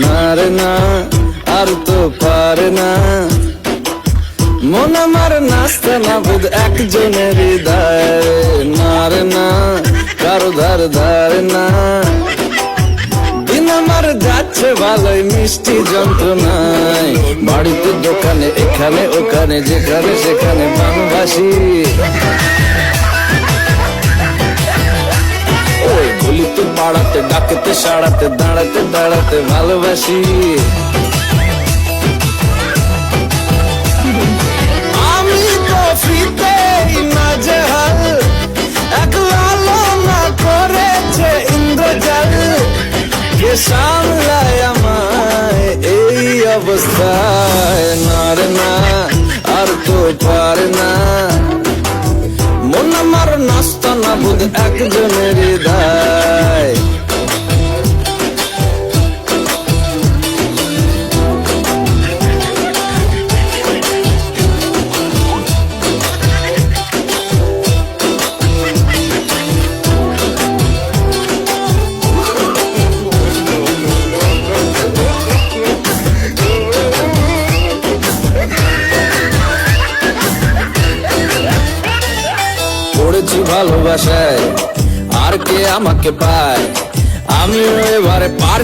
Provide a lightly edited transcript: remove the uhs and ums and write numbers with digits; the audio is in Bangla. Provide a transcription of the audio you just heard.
না রে না, আর তো পারে না, মন আমার নাচতে না বুধ একজনের হৃদয়। না রে না, কারো ধার ধারে না, দিন আমার যাচ্ছে ভালোই মিষ্টি যন্ত্রণায়। বাড়িতে দোকানে এখানে ওখানে যেখানে সেখানে বাংলাভাষী, ওই গলিতে পাড়াতে ডাকেতে সাড়াতে দাঁড়াতে দাঁড়াতে ভালোবাসি। আমি তো ফ্রিতেই নাজেহাল, একলা না করেছে ইন্দ্রজাল, কে সামলায় আমায় এই অবস্থায়। না রে না, আর তো পারে না, মন আমার নাস্তা না বুধ একজনের হৃদয়। পড়েছি ভালোবাসায়, আর কে আমাকে পায়, আমিও এবারে পার